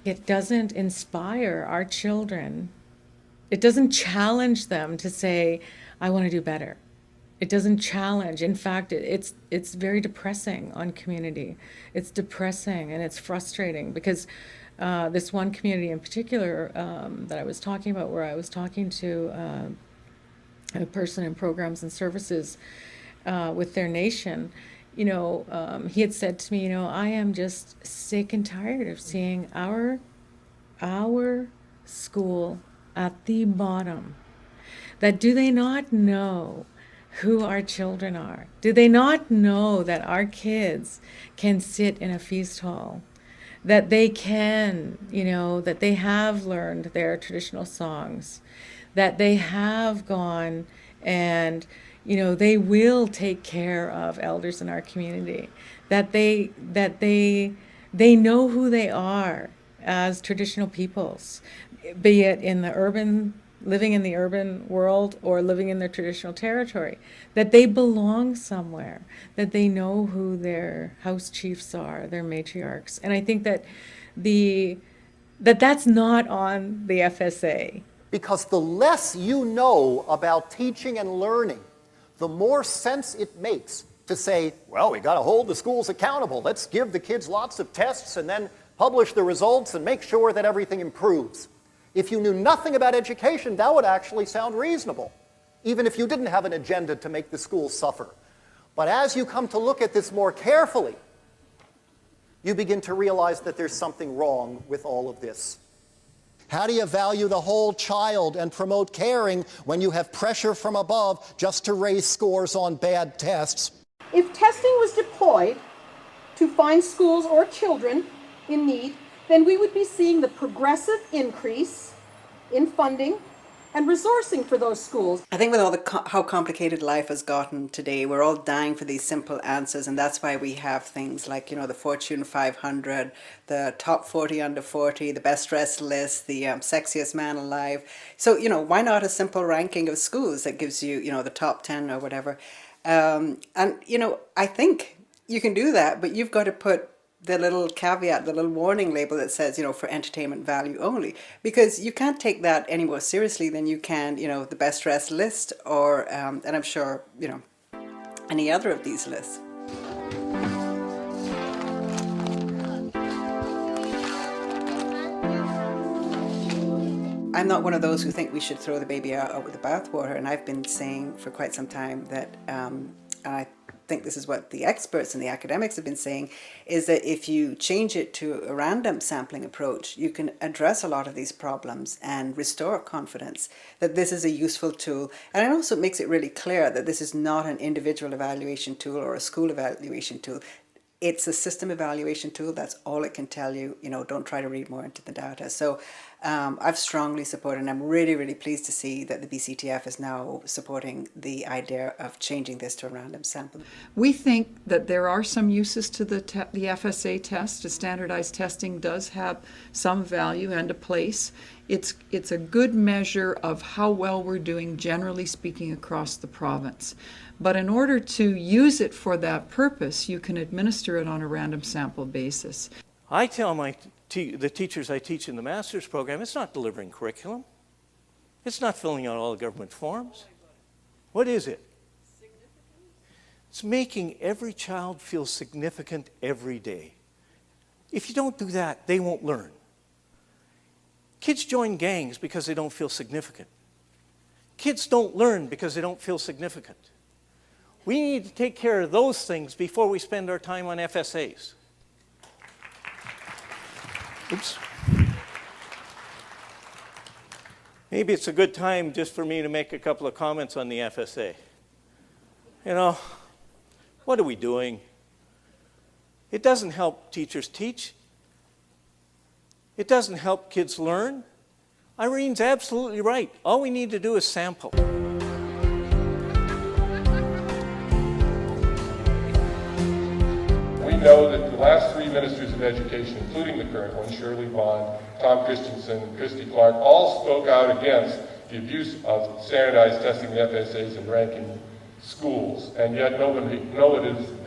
It doesn't inspire our children. It doesn't challenge them to say, I want to do better. It doesn't challenge. In fact, it's very depressing on community. It's depressing and it's frustrating because this one community in particular that I was talking about, where I was talking to a person in programs and services with their nation, he had said to me, I am just sick and tired of seeing our school at the bottom. That do they not know who our children are? Do they not know that our kids can sit in a feast hall? That they can, that they have learned their traditional songs, that they have gone and, they will take care of elders in our community, that they know who they are as traditional peoples, be it in the living in the urban world or living in their traditional territory, that they belong somewhere, that they know who their house chiefs are, their matriarchs. And I think that that's not on the FSA. Because the less you know about teaching and learning, the more sense it makes to say, well, we got to hold the schools accountable. Let's give the kids lots of tests and then publish the results and make sure that everything improves. If you knew nothing about education, that would actually sound reasonable, even if you didn't have an agenda to make the schools suffer. But as you come to look at this more carefully, you begin to realize that there's something wrong with all of this. How do you value the whole child and promote caring when you have pressure from above just to raise scores on bad tests? If testing was deployed to find schools or children in need, then we would be seeing the progressive increase in funding and resourcing for those schools. I think with all how complicated life has gotten today, we're all dying for these simple answers, and that's why we have things like, the Fortune 500, the top 40 under 40, the best dressed list, the sexiest man alive. So, why not a simple ranking of schools that gives you, the top 10 or whatever? I think you can do that, but you've got to put the little caveat, the little warning label that says, for entertainment value only, because you can't take that any more seriously than you can, the best dressed list or, and I'm sure, any other of these lists. I'm not one of those who think we should throw the baby out with the bathwater, and I've been saying for quite some time that I think this is what the experts and the academics have been saying, is that if you change it to a random sampling approach, you can address a lot of these problems and restore confidence that this is a useful tool. And it also makes it really clear that this is not an individual evaluation tool or a school evaluation tool. It's a system evaluation tool. That's all it can tell you. Don't try to read more into the data. So I've strongly supported, and I'm really, really pleased to see that the BCTF is now supporting the idea of changing this to a random sample. We think that there are some uses to the FSA test. The standardized testing does have some value and a place. It's a good measure of how well we're doing, generally speaking, across the province. But in order to use it for that purpose, you can administer it on a random sample basis. I tell the teachers I teach in the master's program, it's not delivering curriculum. It's not filling out all the government forms. What is it? It's making every child feel significant every day. If you don't do that, they won't learn. Kids join gangs because they don't feel significant. Kids don't learn because they don't feel significant. We need to take care of those things before we spend our time on FSAs. Oops. Maybe it's a good time just for me to make a couple of comments on the FSA. What are we doing? It doesn't help teachers teach. It doesn't help kids learn. Irene's absolutely right. All we need to do is sample. We know that the last three ministers of education, including the current one, Shirley Bond, Tom Christensen, and Christy Clark, all spoke out against the abuse of standardized testing, the FSAs, and ranking schools, and yet nobody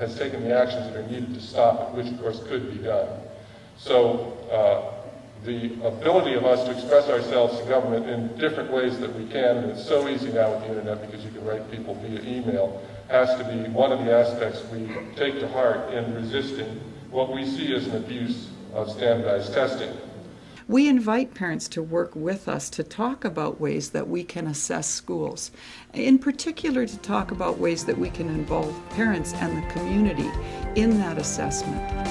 has taken the actions that are needed to stop it, which of course could be done. So the ability of us to express ourselves to government in different ways that we can, and it's so easy now with the internet because you can write people via email, has to be one of the aspects we take to heart in resisting what we see as an abuse of standardized testing. We invite parents to work with us to talk about ways that we can assess schools, in particular to talk about ways that we can involve parents and the community in that assessment.